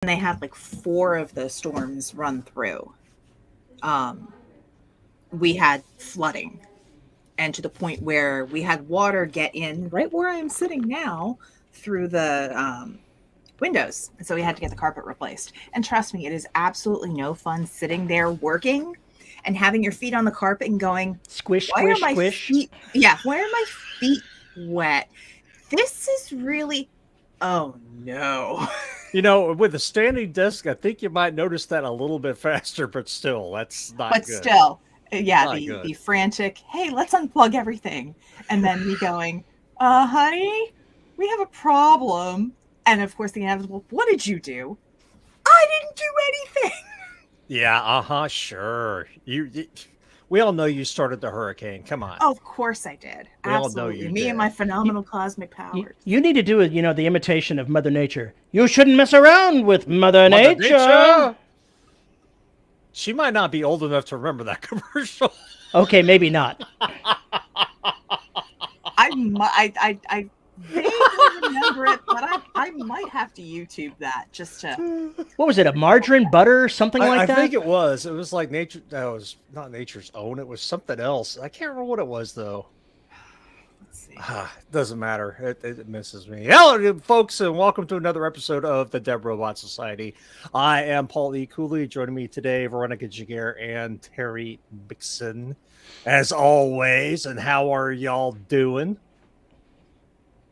they had like 4 of the storms run through, we had flooding, and to the point where we had water get in right where I am sitting now through the windows. And so we had to get the carpet replaced. And trust me, it is absolutely no fun sitting there working and having your feet on the carpet and going, Squish, why are squish, my squish. feet, why are my feet wet? This is really, oh no. With a standing desk, I think you might notice that a little bit faster, but still, that's not But good. still, Not the good. frantic, hey, let's unplug everything. And then me going, honey, we have a problem. And of course, the inevitable, what did you do? I didn't do anything. Yeah, sure. We all know you started the hurricane. Come on. Of course I did. We all know Absolutely. you Me did. and my phenomenal cosmic You, powers. you need to do it, the imitation of Mother Nature. You shouldn't mess around with Mother Mother Nature. She might not be old enough to remember that commercial. Okay, maybe not. I vaguely remember it, but I might have to YouTube that just to. What was it, a margarine, butter, something like I that? think it was. It was like nature. That was not Nature's Own. It was something else. I can't remember what it was though. Let's see. Doesn't matter. It misses me. Hello, folks, and welcome to another episode of the Dead Robot Society. I am Paul E. Cooley. Joining me today, Veronica Jaguar and Terry Mixon, as always. And how are y'all doing?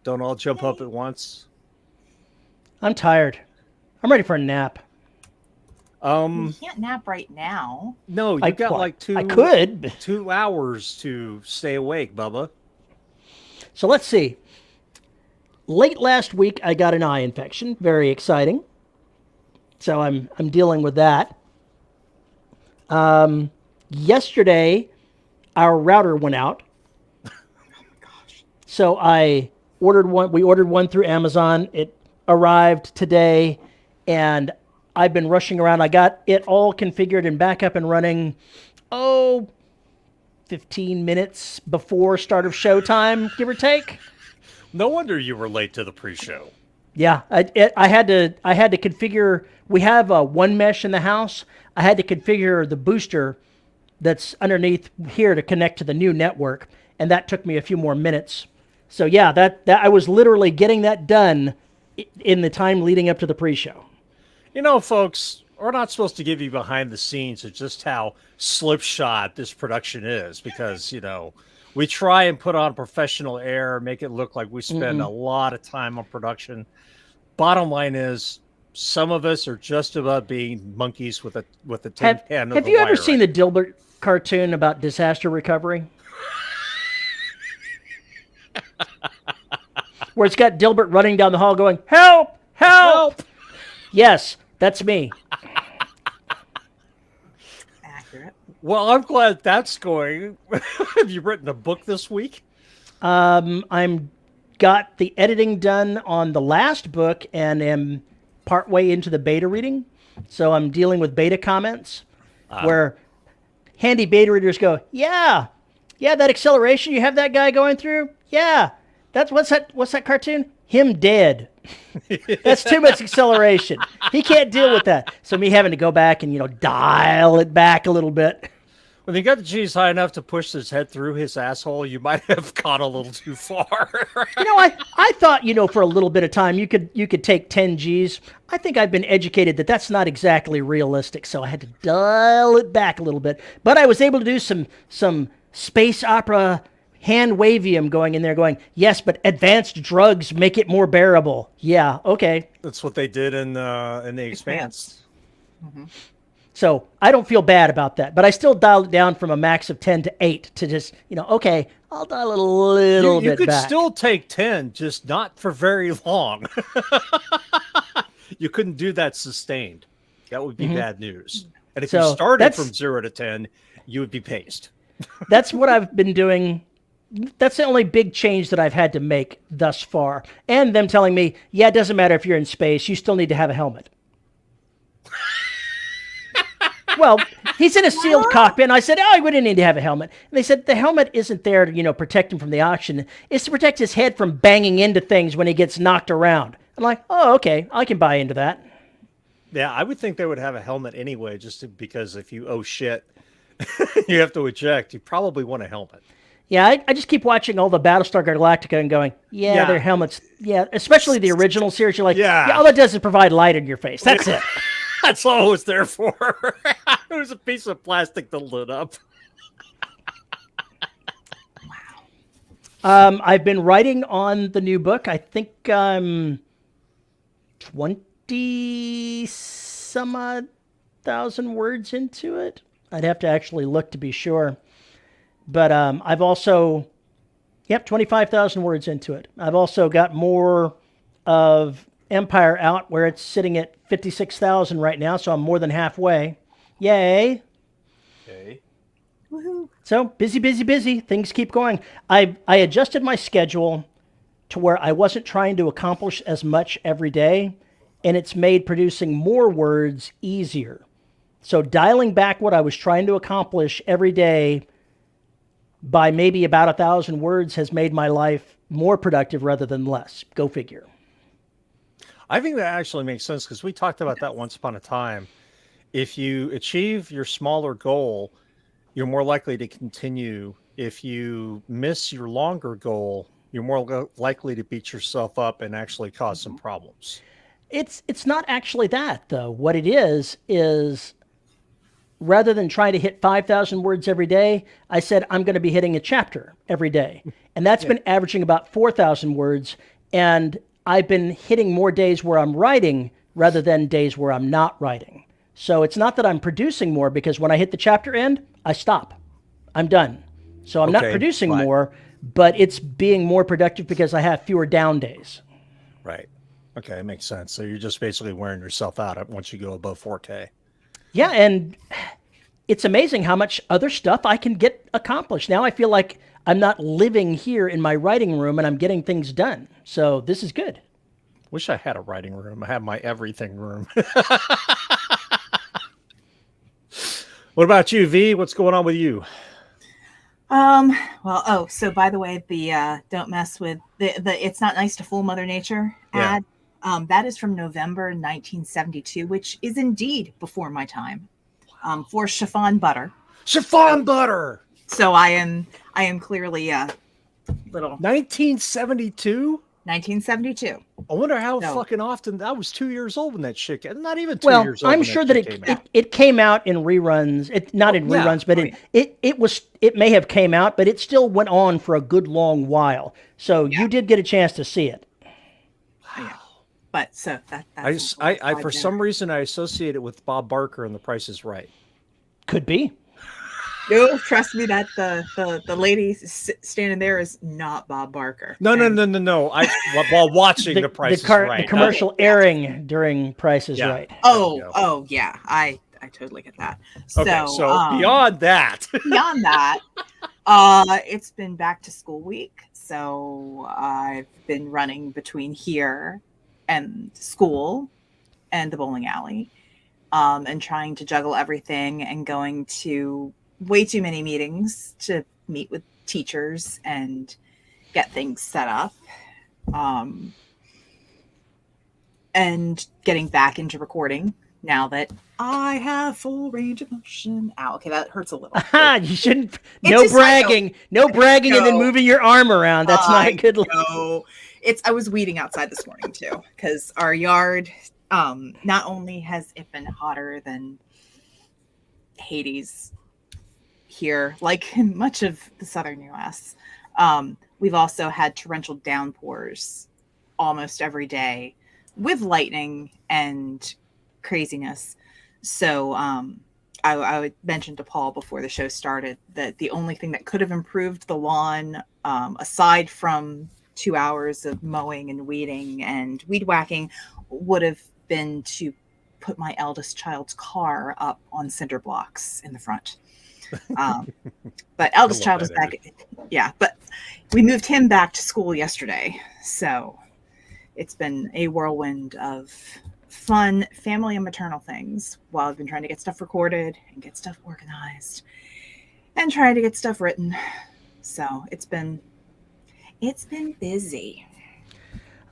Don't all jump up at once. I'm tired. I'm ready for a nap. You can't nap right now. No, you got like I could. 2 hours to stay awake, Bubba. So let's see. Late last week, I got an eye infection. Very exciting. So I'm dealing with that. Yesterday, our router went out. Oh my gosh. So I ordered one. We ordered one through Amazon. It arrived today, and I've been rushing around. I got it all configured and back up and running. 15 minutes before start of showtime, give or take. No wonder you were late to the pre-show. Yeah, I had to configure. We have one mesh in the house. I had to configure the booster that's underneath here to connect to the new network, and that took me a few more minutes. So yeah, that I was literally getting that done in the time leading up to the pre-show. Folks, we're not supposed to give you behind the scenes of just how slipshod this production is because, we try and put on professional air, make it look like we spend a lot of time on production. Bottom line is, some of us are just about being monkeys with a tin can. Have you ever seen the Dilbert cartoon about disaster recovery? Where it's got Dilbert running down the hall going, "Help! Help!" Yes, that's me. Accurate. Well, I'm glad that's going. Have you written a book this week? I'm got the editing done on the last book and am partway into the beta reading. So I'm dealing with beta comments where handy beta readers go, yeah, that acceleration you have that guy going through. Yeah, what's that cartoon? Him dead. That's too much acceleration. He can't deal with that. So me having to go back and, dial it back a little bit. When you got the G's high enough to push his head through his asshole, you might have gone a little too far. I thought, for a little bit of time you could take 10 G's. I think I've been educated that that's not exactly realistic, so I had to dial it back a little bit. But I was able to do some space opera hand wavium going in there going, yes, but advanced drugs make it more bearable. Yeah, okay. That's what they did in The Expanse. Mm-hmm. So I don't feel bad about that, but I still dialed it down from a max of 10 to 8 to just, okay, I'll dial it a little bit back. You could still take 10, just not for very long. You couldn't do that sustained. That would be bad news. And if you started from 0 to 10, you would be paced. That's what I've been doing. That's the only big change that I've had to make thus far. And them telling me, yeah, it doesn't matter if you're in space, you still need to have a helmet. Well, he's in a sealed cockpit, and I said, we wouldn't need to have a helmet. And they said, the helmet isn't there to, protect him from the oxygen. It's to protect his head from banging into things when he gets knocked around. I'm like, oh, okay, I can buy into that. Yeah, I would think they would have a helmet anyway, because if you shit, you have to eject. You probably want a helmet. Yeah, I just keep watching all the Battlestar Galactica and going, yeah, their helmets, yeah, especially the original series. You're like, yeah, all that does is provide light in your face. That's it. That's all it was there for. It was a piece of plastic that lit up. I've been writing on the new book. I think I'm 20 some odd thousand words into it. I'd have to actually look to be sure. But I've also, 25,000 words into it. I've also got more of Empire out, where it's sitting at 56,000 right now, so I'm more than halfway. Yay. Okay. Woohoo. So busy. Things keep going. I adjusted my schedule to where I wasn't trying to accomplish as much every day, and it's made producing more words easier. So dialing back what I was trying to accomplish every day by maybe about 1,000 words has made my life more productive rather than less. Go figure. I think that actually makes sense, because we talked about that once upon a time. If you achieve your smaller goal, you're more likely to continue. If you miss your longer goal, you're more likely to beat yourself up and actually cause some problems. It's not actually that, though. What it is rather than trying to hit 5,000 words every day, I said I'm going to be hitting a chapter every day. And that's been averaging about 4,000 words. And I've been hitting more days where I'm writing rather than days where I'm not writing. So it's not that I'm producing more, because when I hit the chapter end, I stop. I'm done. So I'm not producing more, but it's being more productive because I have fewer down days. Right. Okay, it makes sense. So you're just basically wearing yourself out once you go above 4K. Yeah, and it's amazing how much other stuff I can get accomplished. Now I feel like I'm not living here in my writing room and I'm getting things done. So this is good. Wish I had a writing room. I have my everything room. What about you, V? What's going on with you? So by the way, the don't mess with the it's not nice to fool Mother Nature ad. That is from November 1972, which is indeed before my time. For chiffon butter. Chiffon butter. So I am clearly a little 1972. 1972. I wonder how fucking often. I was 2 years old when that shit came. Not even 2 well, years old. I'm sure that it came out in reruns. Not in reruns, but it may have came out, but it still went on for a good long while. So you did get a chance to see it. Wow. But so that's I for some reason I associate it with Bob Barker and The Price is Right. Could be. No, trust me, that the lady standing there is not Bob Barker. No. While watching The Price is Right, the commercial airing during Price is Right. Oh yeah, I totally get that. Okay, so beyond that, it's been back to school week, so I've been running between here and school and the bowling alley, and trying to juggle everything and going to way too many meetings to meet with teachers and get things set up, and getting back into recording now that I have full range of motion. Ow, okay, that hurts a little. You shouldn't. No bragging, and then moving your arm around. That's not a good look. I was weeding outside this morning too, because our yard, not only has it been hotter than Hades here, like in much of the southern US, we've also had torrential downpours almost every day with lightning and craziness. So I mentioned to Paul before the show started that the only thing that could have improved the lawn, aside from 2 hours of mowing and weeding and weed whacking, would have been to put my eldest child's car up on cinder blocks in the front. But eldest child is back. Yeah, but we moved him back to school yesterday, so it's been a whirlwind of fun family and maternal things while I've been trying to get stuff recorded and get stuff organized and trying to get stuff written. So it's been busy.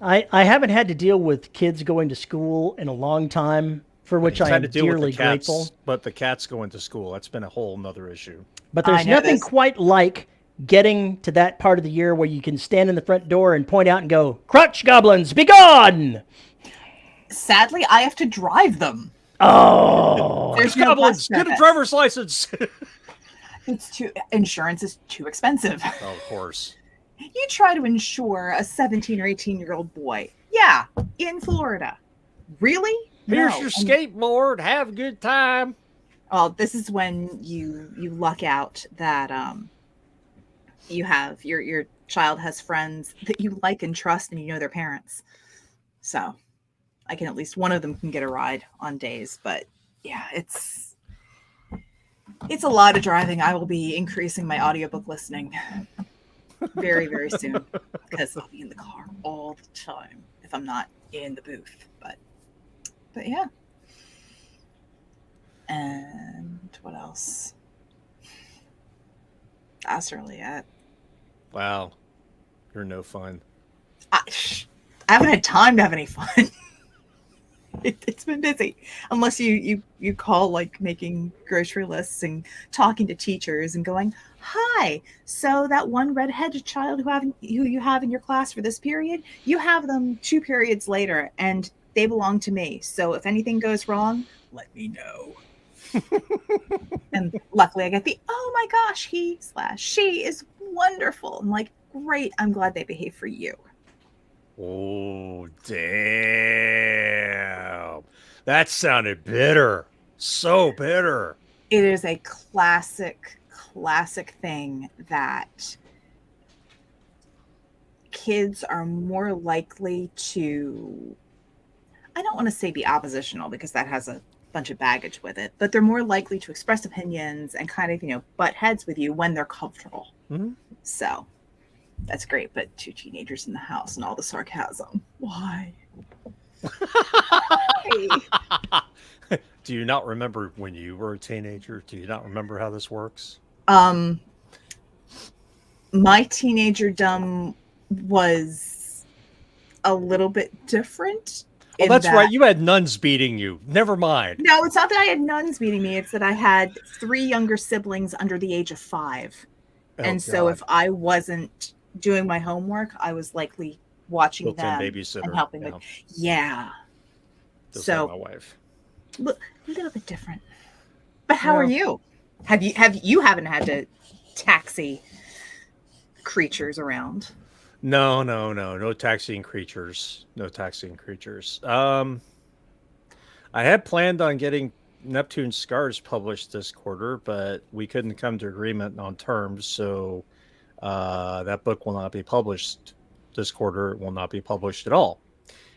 I haven't had to deal with kids going to school in a long time, for which I Trying am to deal with dearly the cats, grateful. but the cats going to school. That's been a whole nother issue. But I there's know nothing this. quite like getting to that part of the year where you can stand in the front door and point out and go, "Crotch goblins, be gone!" Sadly, I have to drive them. Oh, There's no bus Goblins, get a service. driver's license. Insurance is too expensive. Oh, of course. You try to insure a 17 or 18-year-old boy. Yeah, in Florida. Really? Here's No. your skateboard. Have a good time. Well, this is when you luck out that you have your child has friends that you like and trust, and you know their parents. So I can, at least one of them can get a ride on days. But yeah, it's a lot of driving. I will be increasing my audiobook listening very, very soon, because I'll be in the car all the time if I'm not in the booth. But yeah. And what else? That's really it. Wow. You're no fun. I haven't had time to have any fun. It's been busy. Unless you call, like, making grocery lists and talking to teachers and going, "Hi, so that one redheaded child who you have in your class for this period, you have them 2 periods later, and they belong to me. So if anything goes wrong, let me know." And luckily I get the, "Oh my gosh, she is wonderful." I'm like, "Great, I'm glad they behave for you." Oh, damn. That sounded bitter. So bitter. It is a classic thing that kids are more likely to, I don't want to say be oppositional, because that has a bunch of baggage with it, but they're more likely to express opinions and kind of, butt heads with you when they're comfortable. Mm-hmm. So that's great. But 2 teenagers in the house and all the sarcasm. Why? Why? Do you not remember when you were a teenager? Do you not remember how this works? My teenagerdom was a little bit different. Oh, that's right. You had nuns beating you. Never mind. No, it's not that I had nuns beating me. It's that I had 3 younger siblings under the age of 5. Oh, and so if I wasn't doing my homework, I was likely watching them babysitter. And helping them. Yeah. Just so like my wife. Look, a little bit different. But how are you? You haven't had to taxi creatures around? No taxiing creatures. I had planned on getting Neptune Scars published this quarter, but we couldn't come to agreement on terms, so that book will not be published this quarter. It will not be published at all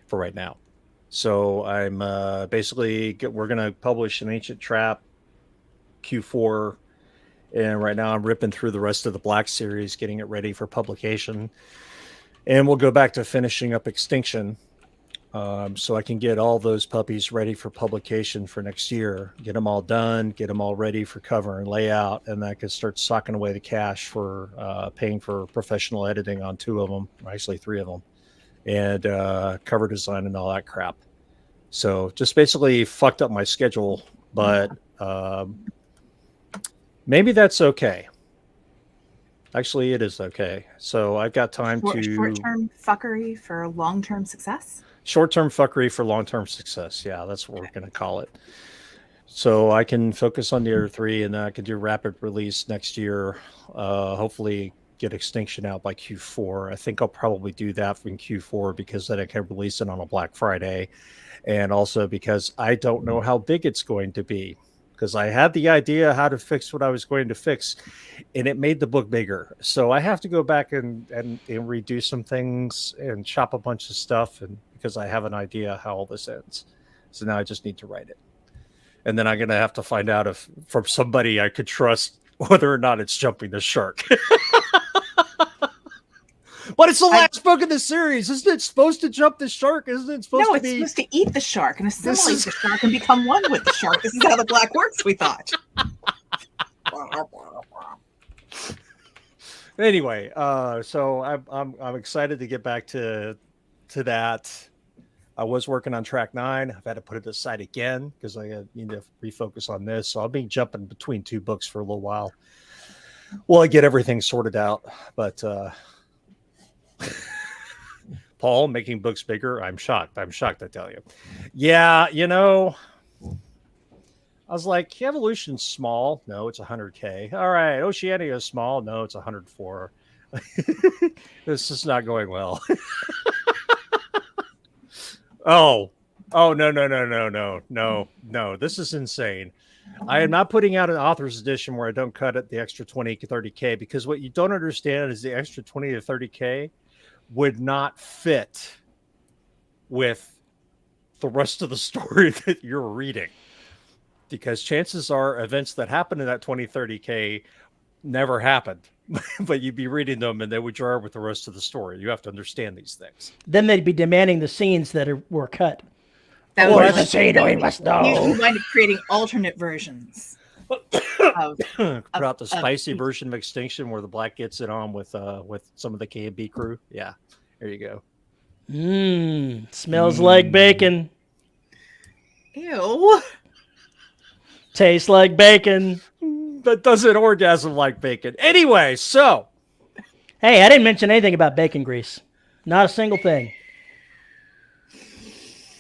for right now. So I'm we're going to publish an Ancient Trap Q4, and right now I'm ripping through the rest of the Black series, getting it ready for publication. And we'll go back to finishing up Extinction, so I can get all those puppies ready for publication for next year, get them all done, get them all ready for cover and layout, and I can start socking away the cash for paying for professional editing on 2 of them, or actually 3 of them, and cover design and all that crap. So just basically fucked up my schedule, but maybe that's okay. Actually, it is okay. So I've got time to... Short-term fuckery for long-term success? Short-term fuckery for long-term success. Yeah, that's what we're going to call it. So I can focus on the other 3, and then I can do rapid release next year. Hopefully get Extinction out by Q4. I think I'll probably do that in Q4, because then I can release it on a Black Friday. And also because I don't know how big it's going to be. Because I had the idea how to fix what I was going to fix, and it made the book bigger. So I have to go back and redo some things and chop a bunch of stuff, and because I have an idea how all this ends. So now I just need to write it. And then I'm going to have to find out if from somebody I could trust whether or not it's jumping the shark. But it's the last book in the series. Isn't it supposed to jump the shark? Isn't it supposed to be... No, it's supposed to eat the shark and assimilate the shark and become one with the shark. This is how the Black works, we thought. Anyway, so I'm excited to get back to that. I was working on track 9. I've had to put it aside again because I need to refocus on this. So I'll be jumping between 2 books for a little while. Well, I get everything sorted out. But Paul making books bigger. I'm shocked. I tell you. Yeah, I was like, Evolution's small. No, it's 100K. All right, Oceania is small. No, it's 104. This is not going well. Oh, no. This is insane. I am not putting out an author's edition where I don't cut it the extra 20 to 30K, because what you don't understand is the extra 20 to 30K would not fit with the rest of the story that you're reading. Because chances are events that happen in that 20, 30K never happened, but you'd be reading them and they would jar with the rest of the story. You have to understand these things. Then they'd be demanding the scenes that were cut. That Or was the scene we must know. you wind up creating alternate versions. Put out the spicy version of Extinction where the Black gets it on with some of the K&B crew. Yeah, there you go. Smells like bacon. Ew. Tastes like bacon. That doesn't orgasm like bacon. Anyway, so. Hey, I didn't mention anything about bacon grease. Not a single thing.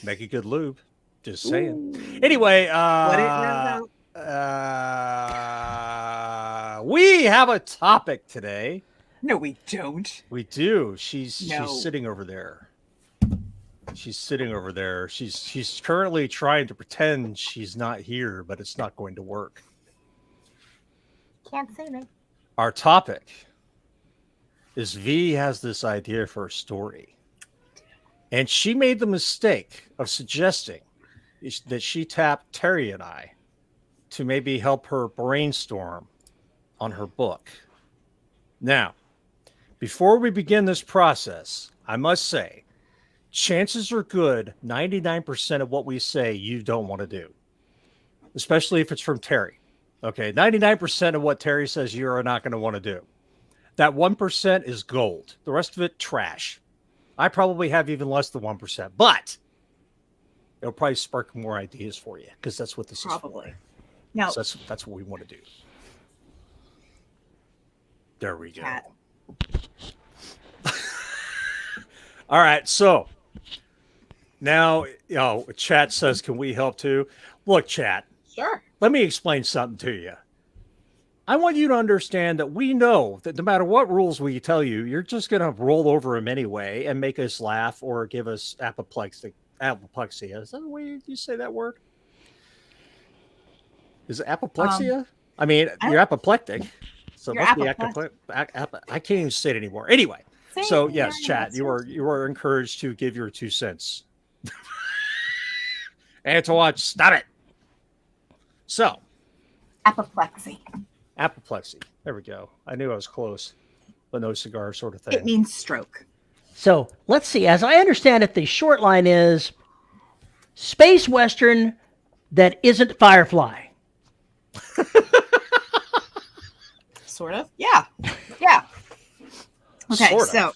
Make a good lube. Just saying. Ooh. Anyway, we have a topic today. No, we don't. We do. She's sitting over there. She's currently trying to pretend she's not here, but it's not going to work. Can't see me. Our topic is V has this idea for a story. And she made the mistake of suggesting that she tap Terry and I to maybe help her brainstorm on her book. Now, before we begin this process, I must say, chances are good 99% of what we say you don't want to do, especially if it's from Terry. Okay, 99% of what Terry says you are not going to want to do. That 1% is gold. The rest of it, trash. I probably have even less than 1%, but it'll probably spark more ideas for you because that's what this is for. Now, so that's what we want to do. There we go. All right, so now, chat says, can we help too? Look, chat. Sure. Let me explain something to you. I want you to understand that we know that no matter what rules we tell you, you're just going to roll over them anyway and make us laugh or give us apoplexia. Is that the way you say that word? Is it apoplexia? I mean, you're apoplectic. So it must be I can't even say it anymore. Anyway, so yes, chat, you are encouraged to give your 2 cents. And to watch, stop it. So. Apoplexy. There we go. I knew I was close, but no cigar sort of thing. It means stroke. So let's see. As I understand it, the short line is space western that isn't Firefly. Sort of. Yeah. Yeah. Okay. So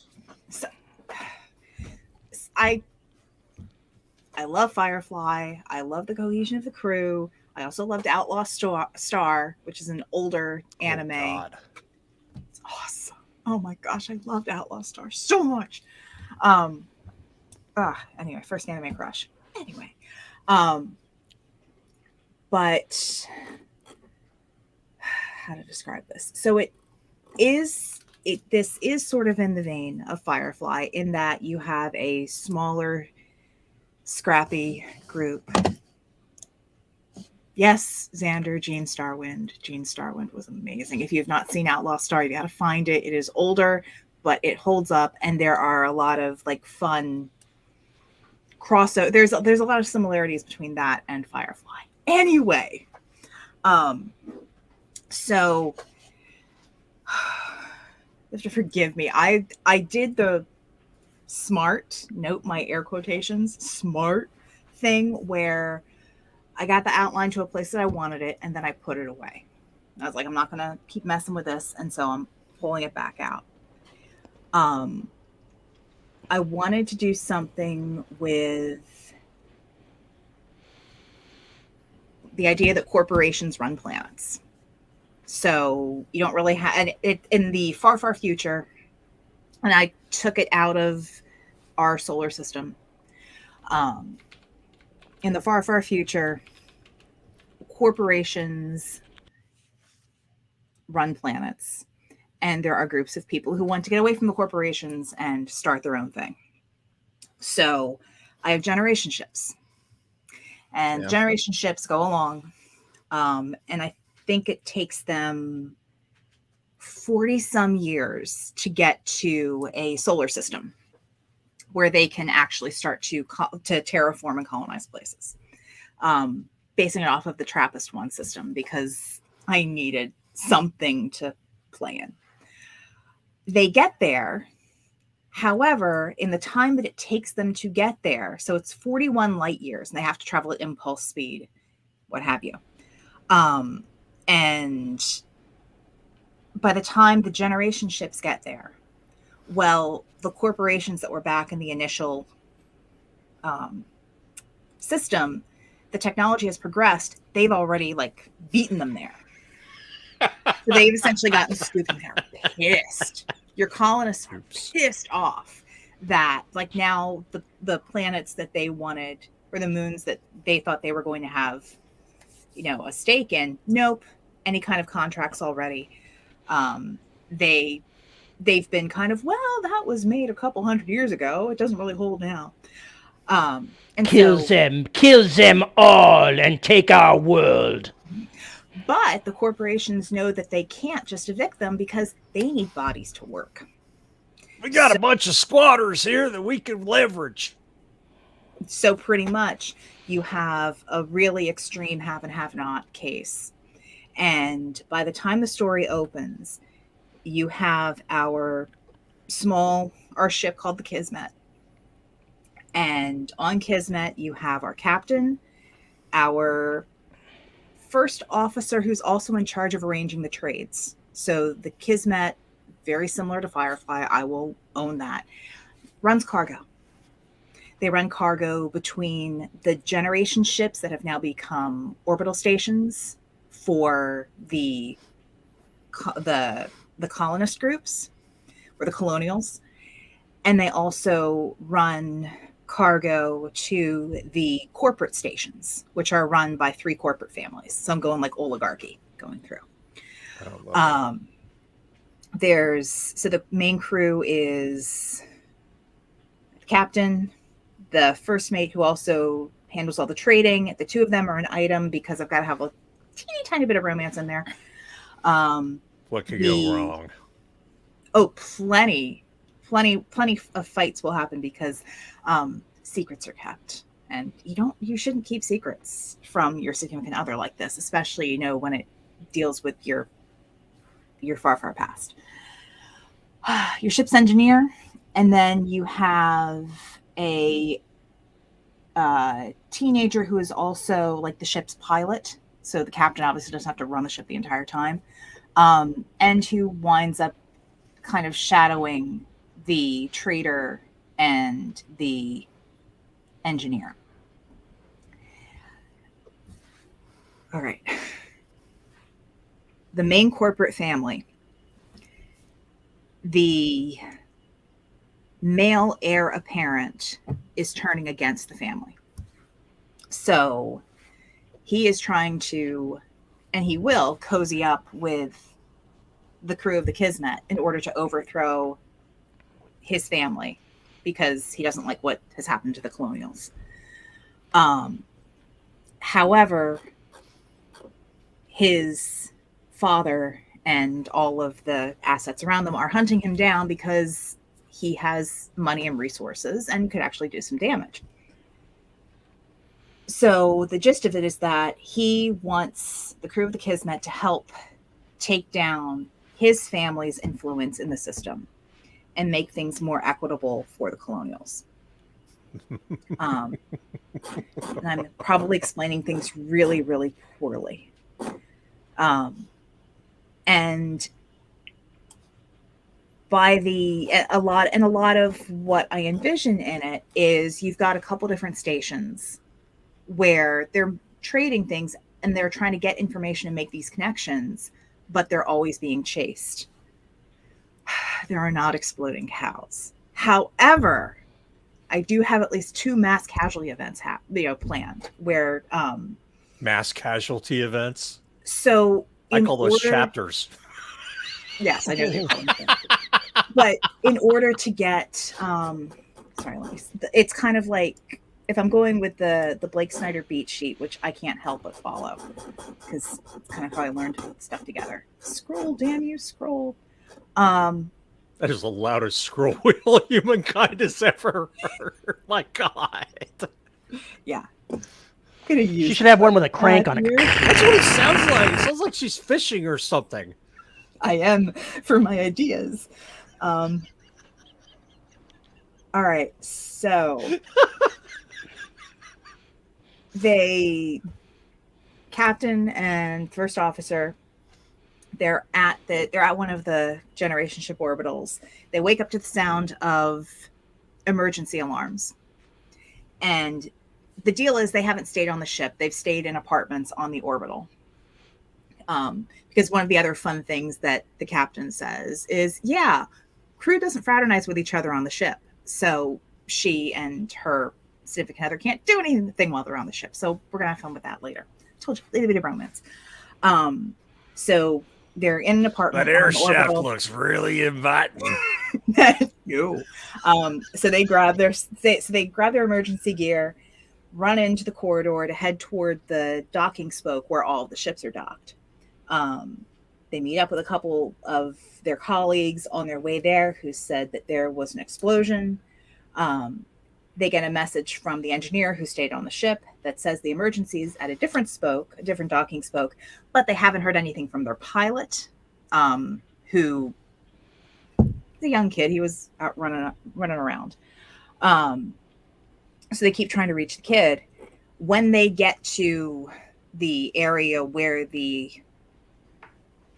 I love Firefly. I love the cohesion of the crew. I also loved Outlaw Star, which is an older anime. Oh, God. It's awesome. Oh my gosh, I loved Outlaw Star so much. Anyway, first anime crush. Anyway. But how to describe this? So this is sort of in the vein of Firefly in that you have a smaller, scrappy group. Yes, Xander, Gene Starwind. Gene Starwind was amazing. If you have not seen Outlaw Star, you got to find it. It is older, but it holds up, and there are a lot of like fun crossover. There's a lot of similarities between that and Firefly. Anyway, so you have to forgive me. I did the smart, note my air quotations, smart thing where I got the outline to a place that I wanted it, and then I put it away. I was like, I'm not going to keep messing with this, and so I'm pulling it back out. I wanted to do something with the idea that corporations run planets. So you don't really have it in the far, far future. And I took it out of our solar system. In the far, far future, corporations run planets. And there are groups of people who want to get away from the corporations and start their own thing. So I have generation ships. And generation ships go along. And I think it takes them 40 some years to get to a solar system where they can actually start to terraform and colonize places. Basing it off of the TRAPPIST-1 system because I needed something to play in. They get there. However, in the time that it takes them to get there, so it's 41 light years and they have to travel at impulse speed, what have you. And by the time the generation ships get there, well, the corporations that were back in the initial system, the technology has progressed. They've already beaten them there. So they've essentially gotten scooped and they're pissed. Your colonists are pissed off that now the planets that they wanted or the moons that they thought they were going to have, a stake in, nope, any kind of contracts already. They've been kind of, well, that was made a couple hundred years ago. It doesn't really hold now. And kill them all and take our world. But the corporations know that they can't just evict them because they need bodies to work. We got a bunch of squatters here that we can leverage. So pretty much you have a really extreme have and have not case. And by the time the story opens, you have our ship called the Kismet. And on Kismet, you have our captain, our first officer who's also in charge of arranging the trades. So the Kismet, very similar to Firefly, I will own that, runs cargo. They run cargo between the generation ships that have now become orbital stations for the colonist groups or the colonials. And they also run cargo to the corporate stations, which are run by 3 corporate families. So I'm going oligarchy going through. So the main crew is the captain, the first mate who also handles all the trading. The 2 of them are an item because I've got to have a teeny tiny bit of romance in there. What could go wrong? Oh, plenty of fights will happen because secrets are kept, and you shouldn't keep secrets from your significant other like this, especially when it deals with your far, far past. Your ship's engineer, and then you have a teenager who is also the ship's pilot. So the captain obviously doesn't have to run the ship the entire time, and who winds up kind of shadowing the trader and the engineer. All right. The main corporate family, the male heir apparent is turning against the family. So he is trying to, and he will, cozy up with the crew of the Kismet in order to overthrow his family because he doesn't like what has happened to the colonials. However, his father and all of the assets around them are hunting him down because he has money and resources and could actually do some damage. So the gist of it is that he wants the crew of the Kismet to help take down his family's influence in the system and make things more equitable for the colonials. And I'm probably explaining things really, really poorly. And by a lot of what I envision in it is you've got a couple different stations where they're trading things and they're trying to get information and make these connections, but they're always being chased. There are not exploding cows. However, I do have at least 2 mass casualty events planned where Mass casualty events. so I call those chapters. Yes, I know. But in order to get sorry, it's kind of like if I'm going with the Blake Snyder beat sheet, which I can't help but follow because it's kind of how I learned to put stuff together. Scroll, damn you, scroll. That is the loudest scroll wheel humankind has ever heard. My God. Yeah. She should have one with a crank on it. That's what it sounds like. It sounds like she's fishing or something. I am for my ideas. All right, so captain and first officer, they're at one of the generation ship orbitals. They wake up to the sound of emergency alarms. And the deal is they haven't stayed on the ship. They've stayed in apartments on the orbital. Because one of the other fun things that the captain says is, yeah, crew doesn't fraternize with each other on the ship. So she and her significant other can't do anything while they're on the ship. So we're going to have fun with that later. I told you, a little bit of romance. So they're in an apartment. That air shaft looks really inviting. No. So they grab their emergency gear, run into the corridor to head toward the docking spoke where all of the ships are docked. They meet up with a couple of their colleagues on their way there who said that there was an explosion. They get a message from the engineer who stayed on the ship that says the emergency's at a different docking spoke, but they haven't heard anything from their pilot, who the young kid, he was out running around. So they keep trying to reach the kid. When they get to the area where the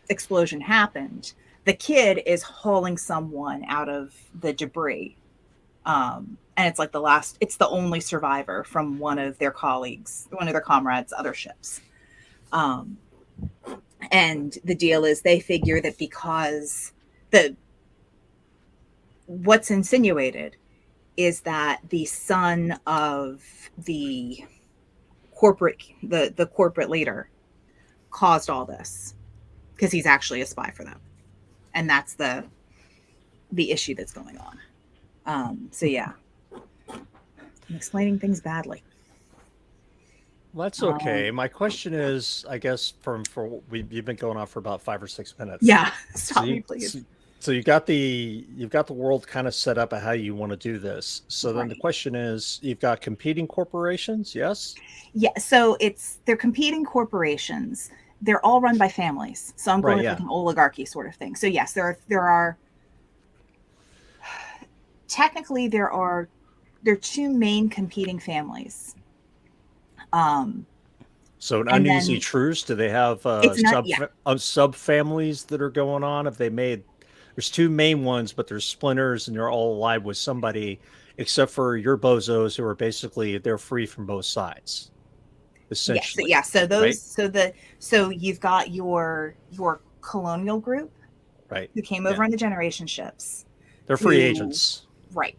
explosion happened, the kid is hauling someone out of the debris. And it's like it's the only survivor from one of their comrades' other ships. And the deal is they figure that because what's insinuated is that the son of the corporate leader caused all this because he's actually a spy for them. And that's the issue that's going on. So yeah, I'm explaining things badly. Well, that's okay. My question is, I guess, you've been going on for about 5 or 6 minutes. Yeah, stop me, please. So you've got the world kind of set up at how you want to do this. So then the question is, you've got competing corporations, yes? Yeah. So they're competing corporations. They're all run by families. So I'm going with like an oligarchy sort of thing. So yes, there are technically there are 2 main competing families. So an uneasy truce. Do they have sub families that are going on? Have they made? There's 2 main ones, but there's splinters, and they're all allied with somebody, except for your bozos, who are basically they're free from both sides. Essentially, So those, right? so you've got your colonial group, right? Who came over on the generation ships. They're free agents, right?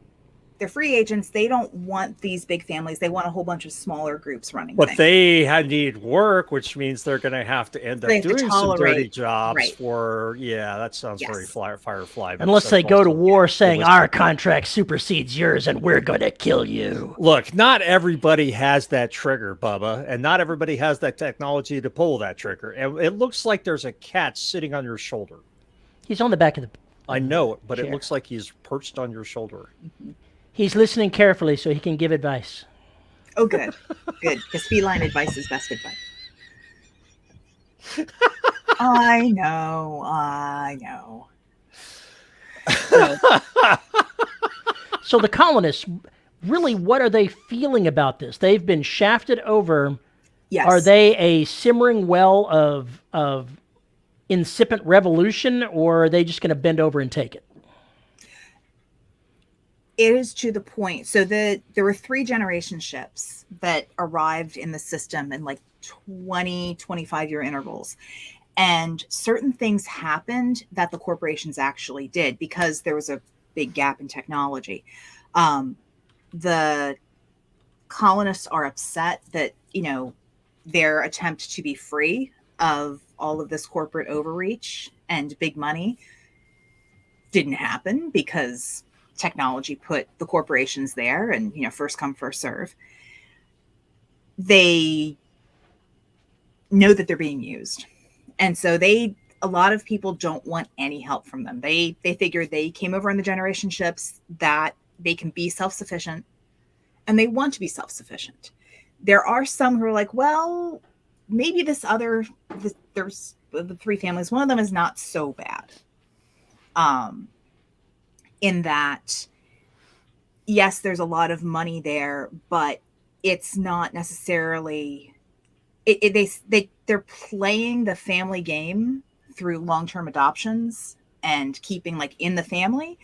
They're free agents. They don't want these big families. They want a whole bunch of smaller groups running. But they need work, which means they're going to have to end up doing some dirty jobs that sounds very Firefly. Unless they go to war saying our contract supersedes yours and we're going to kill you. Look, not everybody has that trigger, Bubba, and not everybody has that technology to pull that trigger. And it looks like there's a cat sitting on your shoulder. He's on the back of the I know it, but chair. It looks like he's perched on your shoulder. Mm-hmm. He's listening carefully so he can give advice. Oh, good. Good. Because feline advice is best advice. I know. So the colonists, really, what are they feeling about this? They've been shafted over. Yes. Are they a simmering well of incipient revolution, or are they just going to bend over and take it? It is to the point. So there were 3 generation ships that arrived in the system in like 20-25 year intervals. And certain things happened that the corporations actually did because there was a big gap in technology. The colonists are upset that, their attempt to be free of all of this corporate overreach and big money didn't happen because technology put the corporations there, and first come first serve. They know that they're being used, and so a lot of people don't want any help from them. They figure they came over on the generation ships that they can be self-sufficient, and they want to be self-sufficient. There are some who are like, well, maybe there's the 3 families, one of them is not so bad, in that, yes, there's a lot of money there, but it's not necessarily they're playing the family game through long-term adoptions and keeping like in the family,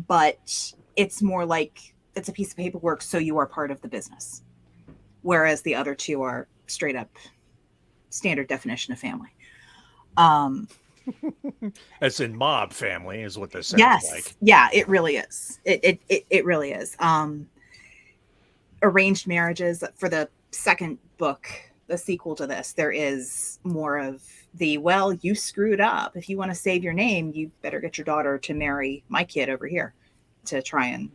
but it's more like it's a piece of paperwork, so you are part of the business, whereas the other 2 are straight up standard definition of family. As in mob family is what this sounds like. Yeah, it really is. It really is. Arranged marriages for the second book, the sequel to this, there is more of the, well, you screwed up. If you want to save your name, you better get your daughter to marry my kid over here to try and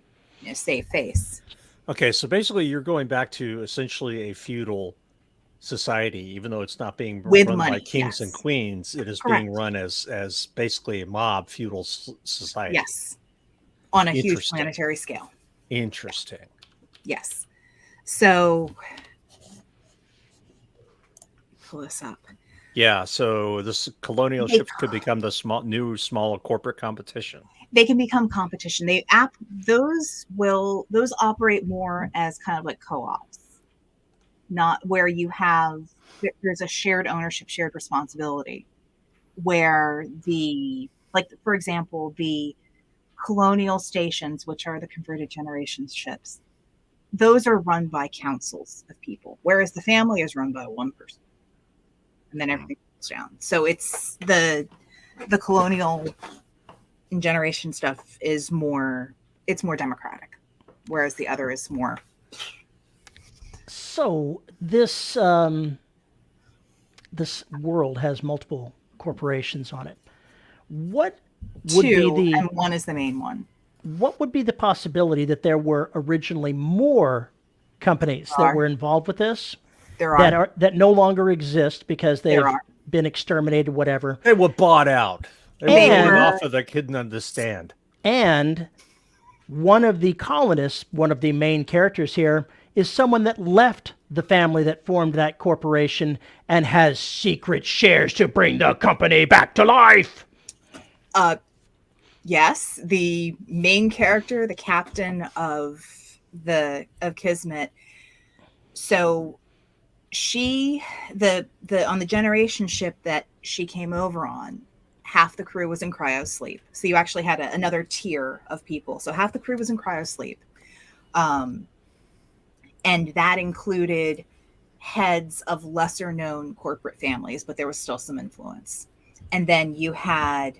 save face. Okay, so basically you're going back to essentially a feudal society, even though it's not being run by kings and queens. It is being run as basically a mob feudal society. Yes, on a huge planetary scale. Interesting. Yes. So pull this up. Yeah, so this colonial ships could become the smaller corporate competition. They can become competition. Those operate more as kind of like co-ops, not where there's a shared ownership, shared responsibility, where for example, the colonial stations, which are the converted generations ships, those are run by councils of people, whereas the family is run by one person, and then everything goes down. So it's the colonial and generation stuff is more democratic, whereas the other is more. So this this world has multiple corporations on it. What would 2, be and one is the main one. What would be the possibility that there were originally more companies that were involved with this? There are. That no longer exist because they've been exterminated, whatever. They were bought out. They were off of the couldn't understand. And one of the colonists, one of the main characters here, is someone that left the family that formed that corporation and has secret shares to bring the company back to life. Yes, the main character, the captain of Kismet. So she, on the generation ship that she came over on, half the crew was in cryo sleep. So you actually had another tier of people. So half the crew was in cryo sleep. And that included heads of lesser known corporate families, but there was still some influence. And then you had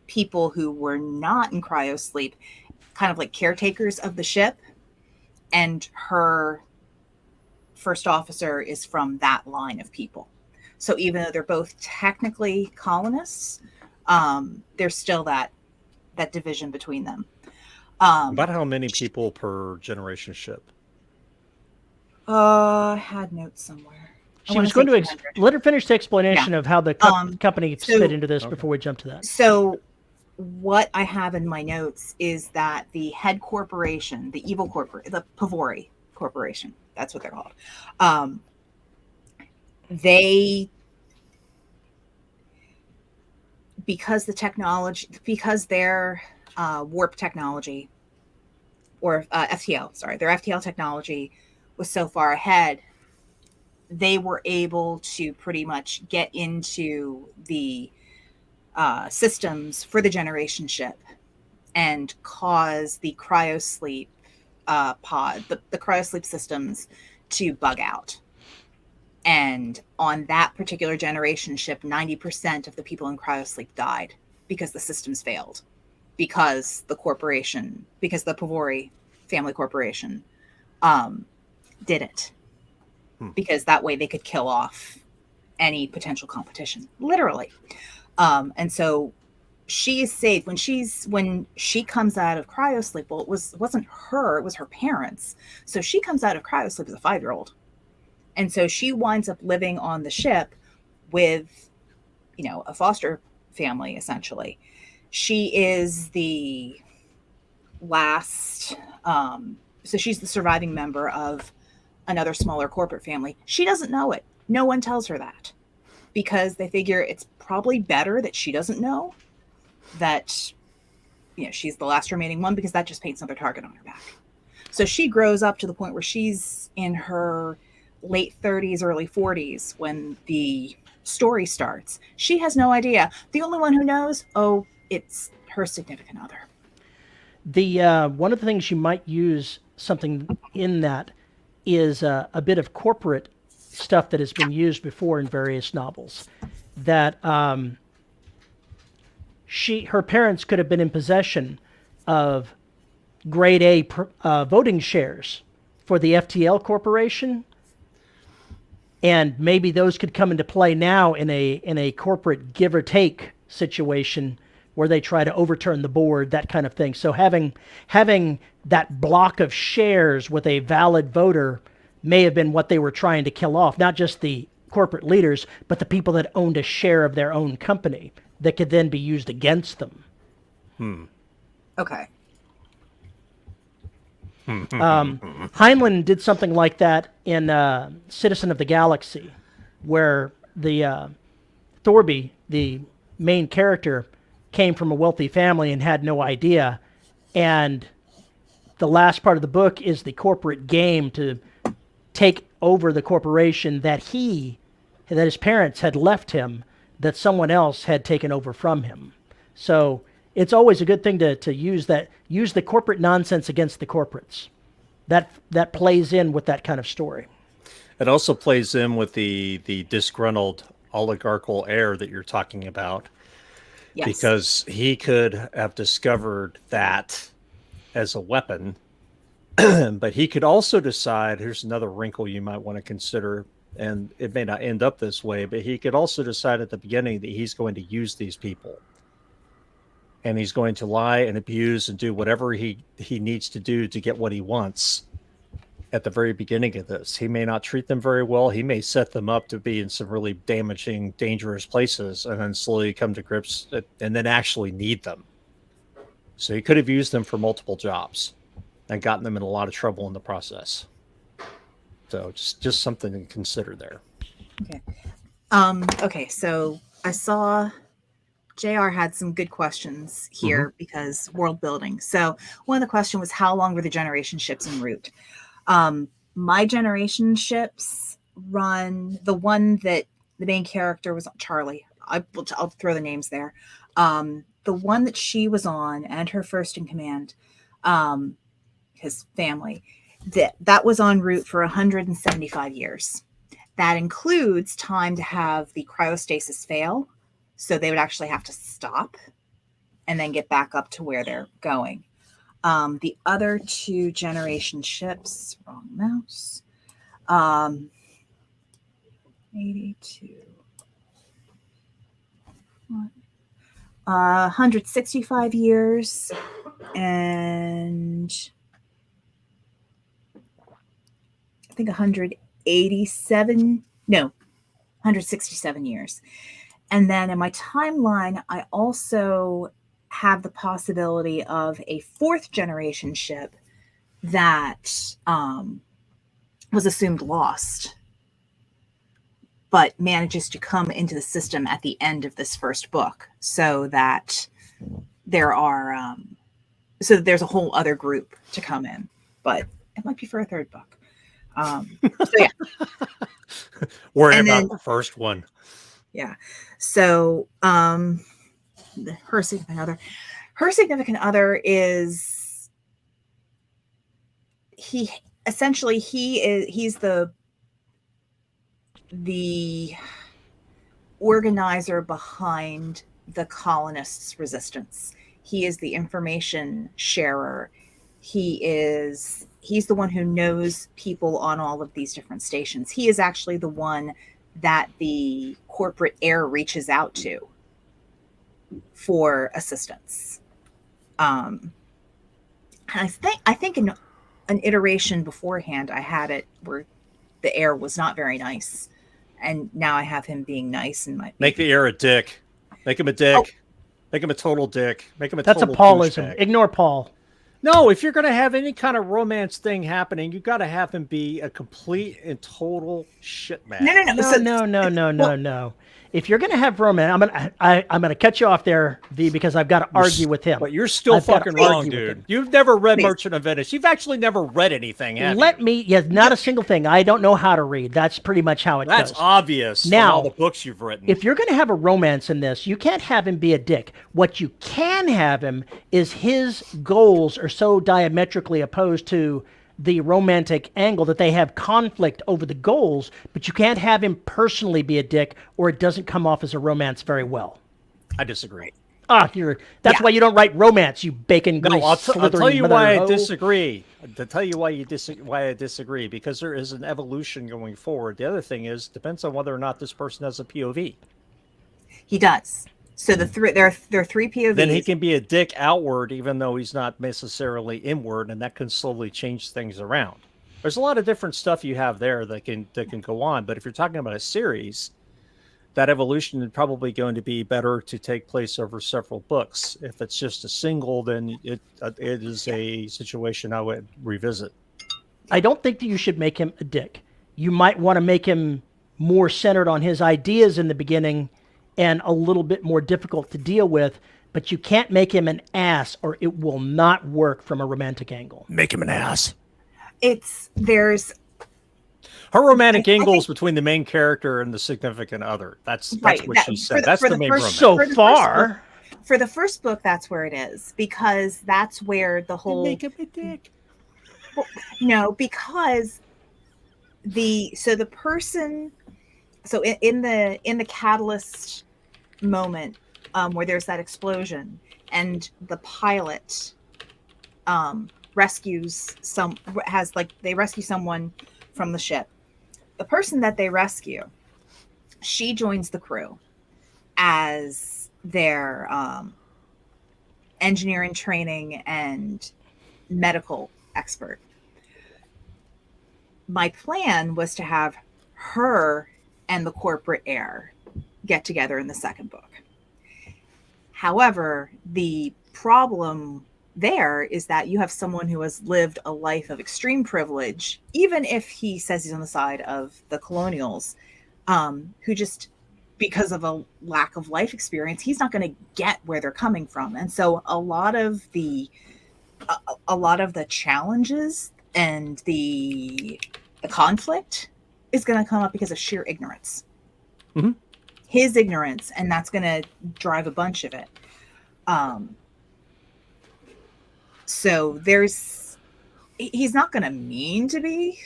people who were not in cryo sleep, kind of like caretakers of the ship. And her first officer is from that line of people. So even though they're both technically colonists, there's still that division between them. About how many people per generation ship? I had notes somewhere. She was going to let her finish the explanation of how the company fit into this before we jump to that. So what I have in my notes is that the head corporation, the evil corporation, the Pavori Corporation, that's what they're called. Because their warp technology, or FTL, their FTL technology was so far ahead, they were able to pretty much get into the systems for the generation ship and cause the cryosleep pod, the cryosleep systems to bug out. And on that particular generation ship, 90% of the people in cryosleep died because the systems failed, because the Pavori family corporation did it. Because that way they could kill off any potential competition, literally. And so she is saved when she comes out of cryosleep. Well, it wasn't her, it was her parents. So she comes out of cryosleep as a 5-year-old. And so she winds up living on the ship with, a foster family, essentially. She is the last, so she's the surviving member of another smaller corporate family. She doesn't know it. No one tells her that because they figure it's probably better that she doesn't know that, she's the last remaining one, because that just paints another target on her back. So she grows up to the point where she's in her late 30s, early 40s when the story starts. She has no idea. The only one who knows, it's her significant other. The one of the things you might use something in that is a bit of corporate stuff that has been used before in various novels. That her parents could have been in possession of grade A voting shares for the FTL Corporation, and maybe those could come into play now in a corporate give or take situation where they try to overturn the board, that kind of thing. So having that block of shares with a valid voter may have been what they were trying to kill off, not just the corporate leaders, but the people that owned a share of their own company that could then be used against them. Okay. Heinlein did something like that in Citizen of the Galaxy, where the Thorby, the main character, came from a wealthy family and had no idea. And the last part of the book is the corporate game to take over the corporation that his parents had left him, that someone else had taken over from him. So it's always a good thing to use the corporate nonsense against the corporates. That plays in with that kind of story. It also plays in with the disgruntled oligarchical heir that you're talking about. Yes. Because he could have discovered that as a weapon, but he could also decide, here's another wrinkle you might want to consider, and it may not end up this way, but he could also decide at the beginning that he's going to use these people. And he's going to lie and abuse and do whatever he needs to do to get what he wants at the very beginning of this. He may not treat them very well. He may set them up to be in some really damaging, dangerous places, and then slowly come to grips and then actually need them. So he could have used them for multiple jobs and gotten them in a lot of trouble in the process. So just something to consider there. Okay. Okay, so I saw JR had some good questions here because world building. So one of the questions was, how long were the generation ships en route? My generation ships run, the one that the main character was Charlie. I'll throw the names there. The one that she was on and her first in command, his family, that was en route for 175 years. That includes time to have the cryostasis fail. So they would actually have to stop and then get back up to where they're going. The other two generation ships, wrong mouse, 82, 165 years, and I think 167 years. And then in my timeline, I also have the possibility of a fourth generation ship that was assumed lost, but manages to come into the system at the end of this first book, so that there's a whole other group to come in, but it might be for a third book. So yeah. Worry about the first one. Yeah. So her significant other, Her significant other is he's the organizer behind the colonists' resistance. He is the information sharer. He's the one who knows people on all of these different stations. He is actually the one that the corporate heir reaches out to for assistance. And I think in an iteration beforehand, I had it where the heir was not very nice, and now I have him being nice and make the heir a dick. Make him a dick. Oh. Make him a total dick. Make him a That's total a Paulism. douchebag. Ignore Paul. No, if you're going to have any kind of romance thing happening, you got to have him be a complete and total shitbag. No. If you're going to have romance, I'm gonna cut you off there, V, because I've got to argue with him. But you're still fucking wrong, dude. You've never read Merchant of Venice. You've actually never read anything, have you? Yes, not a single thing. I don't know how to read. That's pretty much how it goes. That's obvious now, from all the books you've written. If you're going to have a romance in this, you can't have him be a dick. What you can have him is his goals are so diametrically opposed to the romantic angle that they have conflict over the goals, but you can't have him personally be a dick, or it doesn't come off as a romance very well. I disagree. That's why you don't write romance, you bacon grease. No, I'll tell you why I disagree. To tell you why I disagree, because there is an evolution going forward. The other thing is, depends on whether or not this person has a POV. He does. So there are three POVs. Then he can be a dick outward, even though he's not necessarily inward, and that can slowly change things around. There's a lot of different stuff you have there that can go on. But if you're talking about a series, that evolution is probably going to be better to take place over several books. If it's just a single, then it is a situation I would revisit. I don't think that you should make him a dick. You might want to make him more centered on his ideas in the beginning and a little bit more difficult to deal with, but you can't make him an ass or it will not work from a romantic angle. Make him an ass. Her romantic angle is between the main character and the significant other. That's what she said. That's the main romance. For the first book, that's where it is, because that's where the whole... Make him a dick. Well, no, because the person... So in the catalyst moment where there's that explosion and the pilot rescue someone from the ship, the person that they rescue, she joins the crew as their engineering training and medical expert. My plan was to have her and the corporate heir get together in the second book. However, the problem there is that you have someone who has lived a life of extreme privilege, even if he says he's on the side of the colonials, who just, because of a lack of life experience, he's not going to get where they're coming from. And so a lot of the challenges and the conflict is going to come up because of sheer ignorance. Mm-hmm. His ignorance, and that's going to drive a bunch of it. So he's not going to mean to be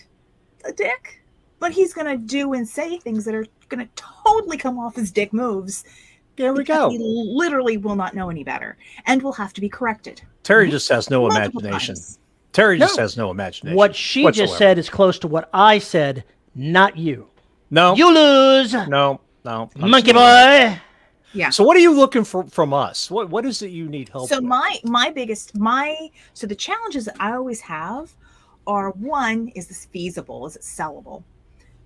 a dick, but he's going to do and say things that are going to totally come off as dick moves. There we go. He literally will not know any better and will have to be corrected. Terry just has no imagination. Terry just has no imagination. What she just said is close to what I said, not you. No. You lose. No. Monkey boy. Yeah. So what are you looking for from us? What is it you need help with? So so the challenges that I always have are, one, is this feasible? Is it sellable?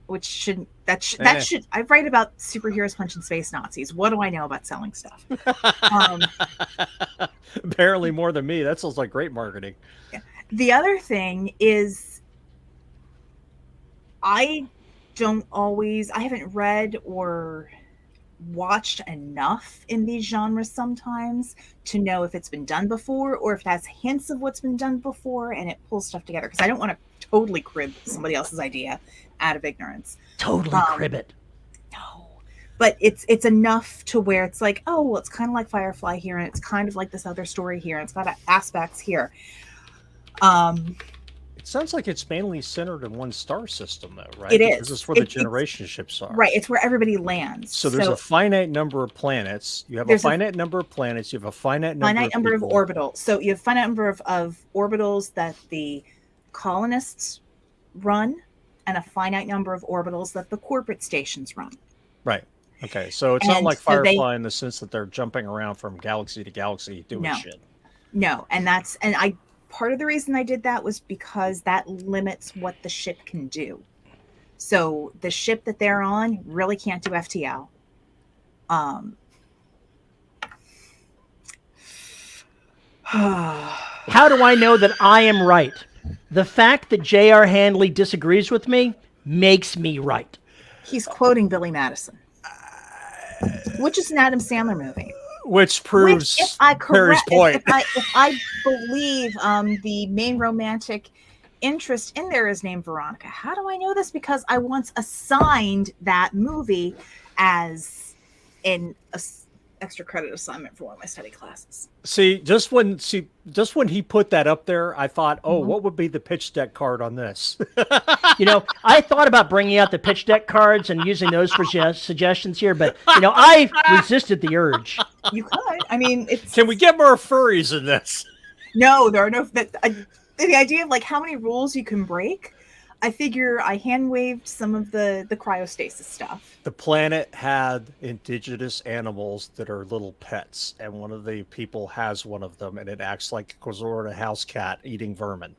Which should I write about superheroes punching space Nazis. What do I know about selling stuff? Apparently more than me. That sounds like great marketing. Yeah. The other thing is I haven't read or watched enough in these genres sometimes to know if it's been done before or if it has hints of what's been done before and it pulls stuff together, because I don't want to totally crib somebody else's idea out of ignorance. Totally crib it. No. but it's enough to where it's like, oh, well, it's kind of like Firefly here, and it's kind of like this other story here, and it's got aspects here. It sounds like it's mainly centered in one star system, though, right? It Because is. it's where the generation ships are. Right. It's where everybody lands. So there's a finite number of planets. You have a finite number of planets. You have a finite number of orbitals. So you have a finite number of orbitals that the colonists run, and a finite number of orbitals that the corporate stations run. Right. Okay. So it's not like Firefly in the sense that they're jumping around from galaxy to galaxy doing shit. No, part of the reason I did that was because that limits what the ship can do. So the ship that they're on really can't do FTL. How do I know that I am right? The fact that J.R. Handley disagrees with me makes me right. He's quoting Billy Madison, which is an Adam Sandler movie. Which proves Perry's point. If I believe the main romantic interest in there is named Veronica. How do I know this? Because I once assigned that movie as an extra credit assignment for one of my study classes. Just when he put that up there, I thought, what would be the pitch deck card on this? I thought about bringing out the pitch deck cards and using those for suggestions here, but I resisted the urge. You could. I mean, Can we get more furries in this? No, there are no. The idea of like how many rules you can break. I figure I hand waved some of the cryostasis stuff. The planet had indigenous animals that are little pets, and one of the people has one of them, and it acts like a Quazorda house cat eating vermin.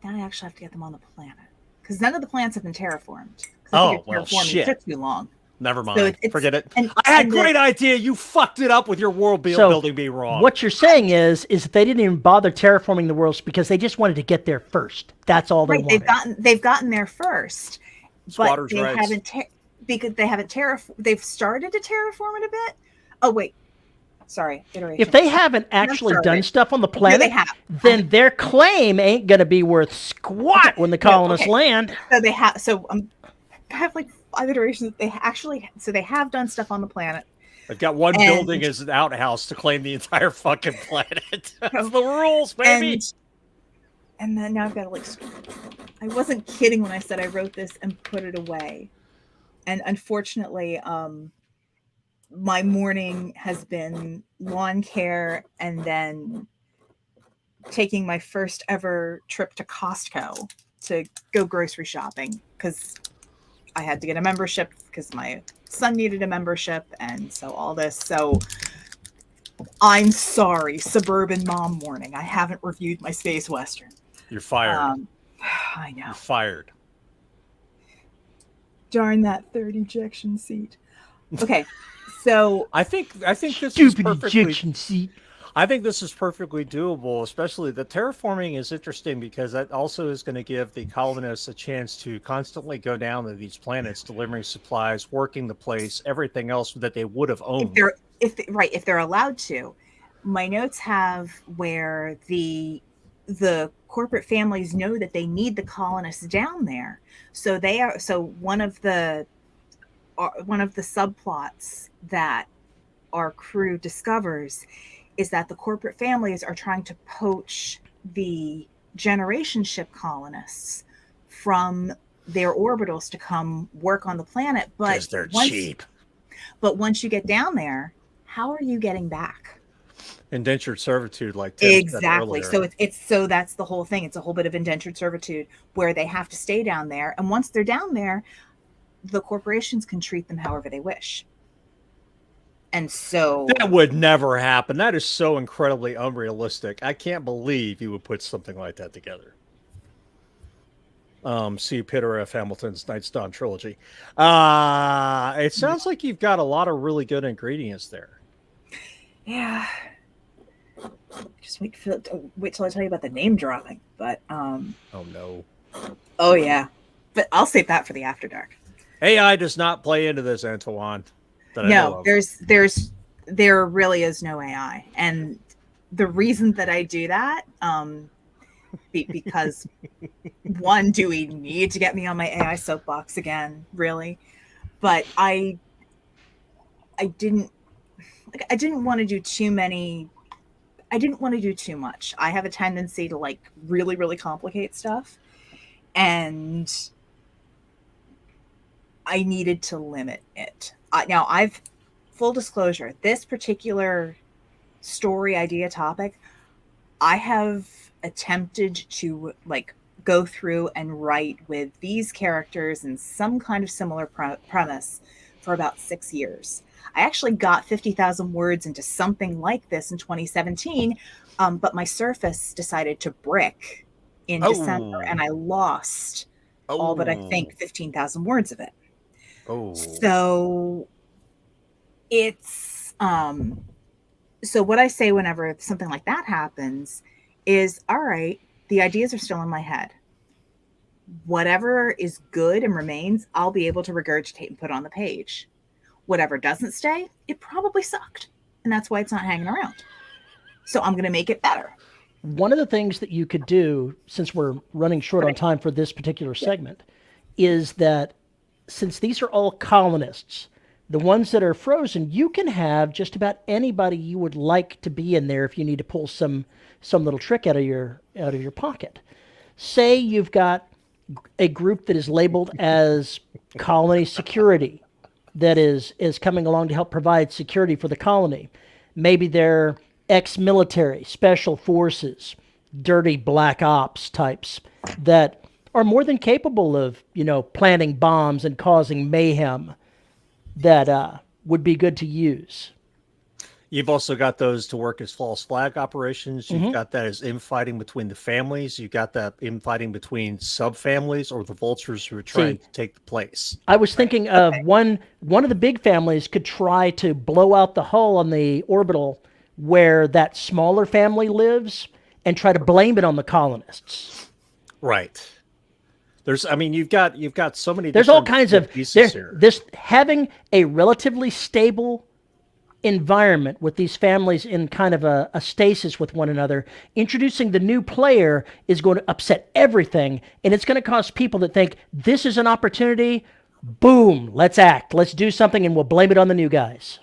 Now I actually have to get them on the planet because none of the planets have been terraformed. Oh, well, shit. It took too long. Never mind. So forget it. I had a great idea. You fucked it up with your world building me wrong. What you're saying is that they didn't even bother terraforming the worlds because they just wanted to get there first. That's all they wanted. They've gotten there first, but they haven't because they haven't They've started to terraform it a bit. Oh wait, sorry. Iteration. If they haven't actually done stuff on the planet, then their claim ain't gonna be worth squat when the colonists land. So they have. So I have like 5 iterations that they have done stuff on the planet. They've got one building as an outhouse to claim the entire fucking planet. That's the rules, baby. And then now I've got to I wasn't kidding when I said I wrote this and put it away. And unfortunately, my morning has been lawn care and then taking my first ever trip to Costco to go grocery shopping because I had to get a membership because my son needed a membership, and so all this. So I'm sorry, suburban mom morning. I haven't reviewed my Space Western. You're fired. I know. You're fired. Darn that third ejection seat. Okay, so I think this stupid is perfectly ejection seat. I think this is perfectly doable, especially the terraforming is interesting because that also is going to give the colonists a chance to constantly go down to these planets, delivering supplies, working the place, everything else that they would have owned. If they're allowed to. My notes have where the corporate families know that they need the colonists down there. So one of the subplots that our crew discovers is that the corporate families are trying to poach the generation ship colonists from their orbitals to come work on the planet. But because they're cheap. But once you get down there, how are you getting back? Indentured servitude, like Tim exactly. So so that's the whole thing. It's a whole bit of indentured servitude where they have to stay down there. And once they're down there, the corporations can treat them however they wish. And so that would never happen. That is so incredibly unrealistic. I can't believe you would put something like that together. See Peter F. Hamilton's Night's Dawn trilogy. It sounds like you've got a lot of really good ingredients there. Yeah. Just wait till I tell you about the name dropping. But oh no. Oh yeah. But I'll save that for the After Dark. AI does not play into this, Antoine. No, there really is no AI. And the reason that I do that because one, do we need to get me on my AI soapbox again? Really? But I didn't want to do too many. I didn't want to do too much. I have a tendency to like really, really complicate stuff. And I needed to limit it. Now, full disclosure, this particular story idea topic, I have attempted to like go through and write with these characters and some kind of similar premise for about 6 years. I actually got 50,000 words into something like this in 2017, but my Surface decided to brick in December, and I lost all but I think 15,000 words of it. So it's so what I say whenever something like that happens is, all right, the ideas are still in my head. Whatever is good and remains, I'll be able to regurgitate and put on the page. Whatever doesn't stay, it probably sucked. And that's why it's not hanging around. So I'm going to make it better. One of the things that you could do, since we're running short on time for this particular segment, is that since these are all colonists, the ones that are frozen, you can have just about anybody you would like to be in there if you need to pull some little trick out of your pocket. Say you've got a group that is labeled as colony security that is coming along to help provide security for the colony. Maybe they're ex-military, special forces, dirty black ops types that are more than capable of, planting bombs and causing mayhem that would be good to use. You've also got those to work as false flag operations. You've got that as infighting between the families. You've got that infighting between sub-families or the vultures who are trying to take the place. I was thinking of one of the big families could try to blow out the hull on the orbital where that smaller family lives and try to blame it on the colonists. Right. You've got so many. There's all kinds of pieces here. This having a relatively stable environment with these families in kind of a stasis with one another. Introducing the new player is going to upset everything, and it's going to cause people that think this is an opportunity. Boom, let's act. Let's do something, and we'll blame it on the new guys.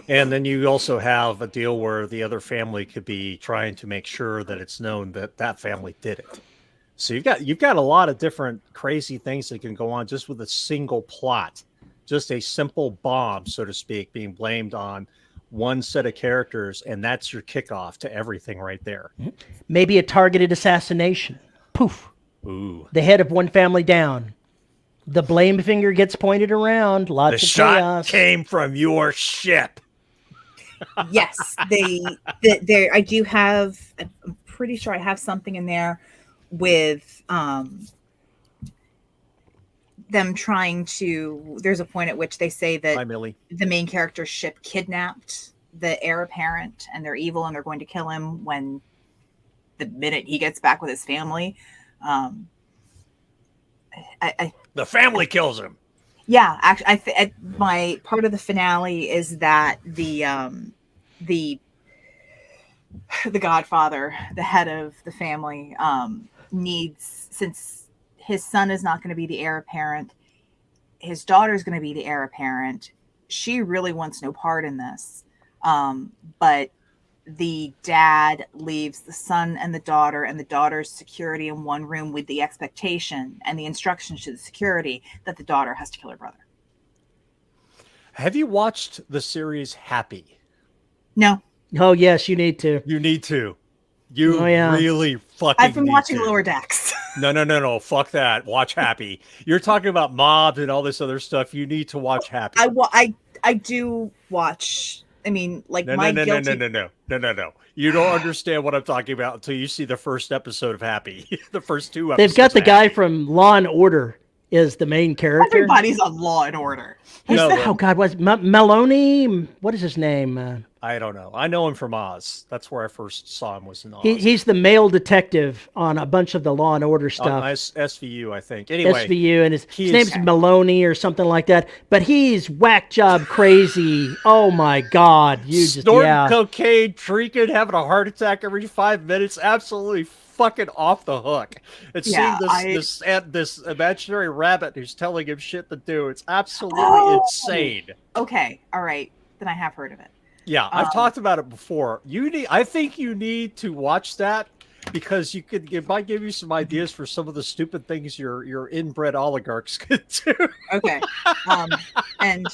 And then you also have a deal where the other family could be trying to make sure that it's known that that family did it. So you've got a lot of different crazy things that can go on just with a single plot, just a simple bomb, so to speak, being blamed on one set of characters, and that's your kickoff to everything right there. Maybe a targeted assassination. Poof. Ooh. The head of one family down. The blame finger gets pointed around. Lots of shot chaos. Came from your ship. Yes, I do have. I'm pretty sure I have something in there with them trying to. There's a point at which they say that the main character's ship kidnapped the heir apparent, and they're evil, and they're going to kill him when the minute he gets back with his family. The family kills him. Yeah, actually, my part of the finale is that the Godfather, the head of the family, needs, since his son is not going to be the heir apparent, his daughter is going to be the heir apparent. She really wants no part in this, but the dad leaves the son and the daughter's security in one room with the expectation and the instructions to the security that the daughter has to kill her brother. Have you watched the series Happy? No. Oh, yes, you need to. You need to. You really fucking I've been watching to. Lower Decks. No. Fuck that. Watch Happy. You're talking about mobs and all this other stuff. You need to watch Happy. I do watch. I mean, like no. You don't understand what I'm talking about until you see the first episode of Happy. The first two episodes. They've got the guy from Law and Order is the main character. Everybody's on Law and Order. Oh God, was Maloney? What is his name? I don't know. I know him from Oz. That's where I first saw him, was in Oz. He's the male detective on a bunch of the Law and Order On stuff. SVU, I think. Anyway, SVU, and his he name's is- Maloney or something like that. But he's whack job crazy. Oh my God! You just snorting cocaine, drinking, having a heart attack every 5 minutes. Absolutely fucking off the hook. And seeing this imaginary rabbit who's telling him shit to do. It's absolutely insane. Okay, all right. Then I have heard of it. Yeah, I've talked about it before. I think you need to watch that because it might give you some ideas for some of the stupid things your inbred oligarchs could do. Okay, and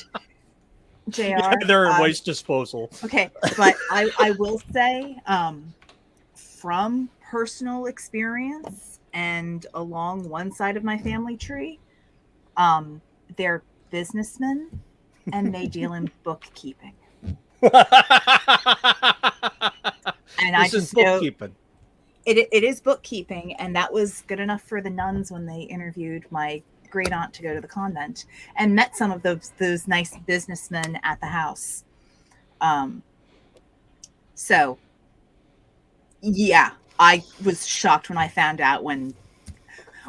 JR, they're in waste disposal. Okay, but I will say, from personal experience and along one side of my family tree, they're businessmen and they deal in bookkeeping. And I just know it is bookkeeping, and that was good enough for the nuns when they interviewed my great aunt to go to the convent and met some of those nice businessmen at the house. So yeah, I was shocked when I found out when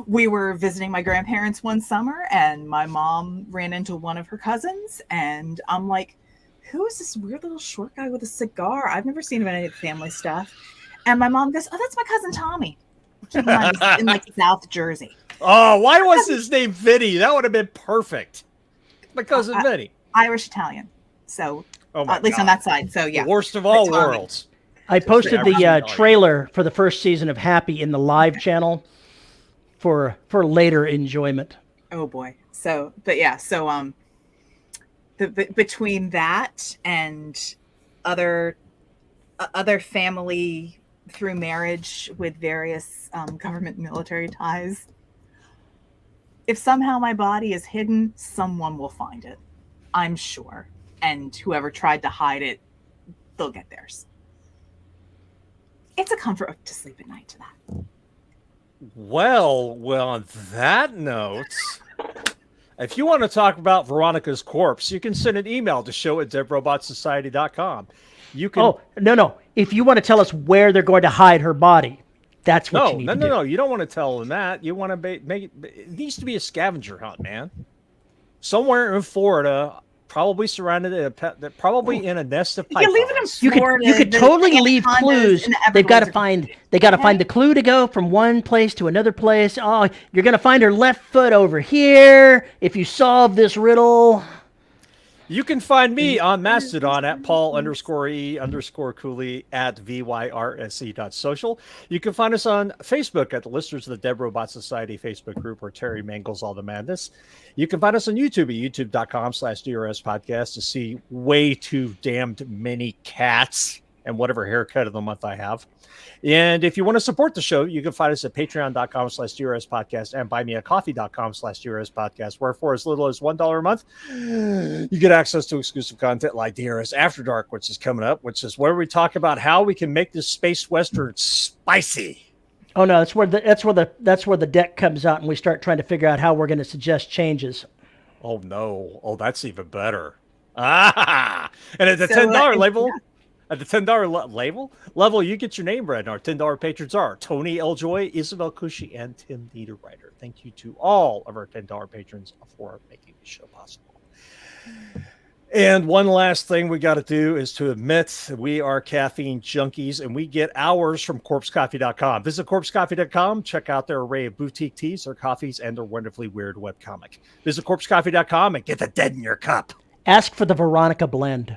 we were visiting my grandparents one summer and my mom ran into one of her cousins, and I'm like, who is this weird little short guy with a cigar? I've never seen him in any of the family stuff. And my mom goes, oh, that's my cousin Tommy. Keep in mind, he's in like South Jersey. Oh, why was his name Vinny? That would have been perfect. My cousin Vinny. Irish Italian. So at least on that side. So yeah. The worst of all worlds. I posted the trailer for the first season of Happy in the live channel for later enjoyment. Oh boy. So, but yeah, so between that and other family through marriage with various government and military ties, if somehow my body is hidden, someone will find it, I'm sure. And whoever tried to hide it, they'll get theirs. It's a comfort to sleep at night to that. Well, on that note, if you want to talk about Veronica's corpse, you can send an email to show@deadrobotsociety.com. You can. Oh, no. If you want to tell us where they're going to hide her body, that's what you need to do. No. You don't want to tell them that. You want to make it. It needs to be a scavenger hunt, man. Somewhere in Florida, probably surrounded, probably in a nest of pythons. You leave it in Florida. You could totally leave clues. They've got to find. They got to find the clue to go from one place to another place. Oh, you're going to find her left foot over here. If you solve this riddle. You can find me on Mastodon at Paul_E_Cooley at VYRSE.social. You can find us on Facebook at the Listeners of the Dead Robot Society Facebook group, where Terry mangles all the madness. You can find us on YouTube at youtube.com/DRS podcast to see way too damned many cats and whatever haircut of the month I have. And if you want to support the show, you can find us at patreon.com/DRS podcast and buymeacoffee.com/DRS podcast, where for as little as $1 a month, you get access to exclusive content like DRS After Dark, which is coming up, which is where we talk about how we can make this space western spicy. Oh no, that's where the deck comes out and we start trying to figure out how we're going to suggest changes. Oh no. Oh, that's even better. And at the $10 label. At the $10 level, you get your name read. And our $10 patrons are Tony L. Joy, Isabel Cushy, and Tim Niederreiter. Thank you to all of our $10 patrons for making the show possible. And one last thing we got to do is to admit we are caffeine junkies, and we get ours from corpsecoffee.com. Visit corpsecoffee.com. Check out their array of boutique teas, their coffees, and their wonderfully weird webcomic. Visit corpsecoffee.com and get the dead in your cup. Ask for the Veronica blend.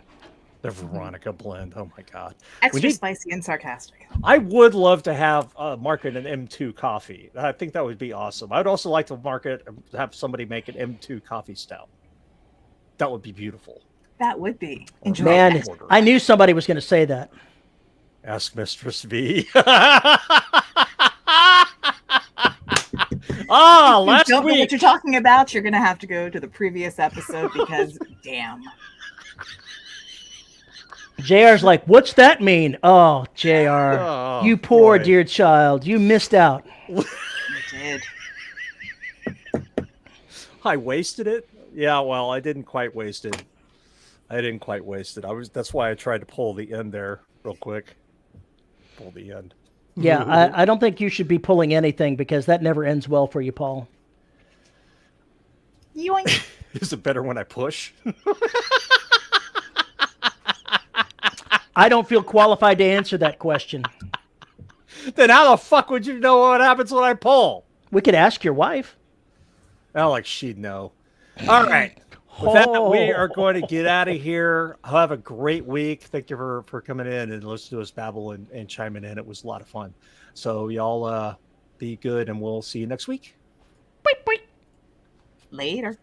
The Veronica blend. Oh my God. Extra spicy and sarcastic. I would love to have market an M2 coffee. I think that would be awesome. I'd also like to have somebody make an M2 coffee stout. That would be beautiful. That would be. Man, I knew somebody was going to say that. Ask Mistress V. Last week. Don't know what you're talking about. You're going to have to go to the previous episode because damn. JR's like, what's that mean? Oh, JR, you poor dear child. You missed out. I did. I wasted it? Yeah, well, I didn't quite waste it. I didn't quite waste it. That's why I tried to pull the end there real quick. Pull the end. Yeah, I don't think you should be pulling anything because that never ends well for you, Paul. Yoink. Is it better when I push? I don't feel qualified to answer that question. Then how the fuck would you know what happens when I pull? We could ask your wife. Oh, like she'd know. All right. With that, we are going to get out of here. Have a great week. Thank you for coming in and listening to us babble and chiming in. It was a lot of fun. So y'all be good, and we'll see you next week. Later.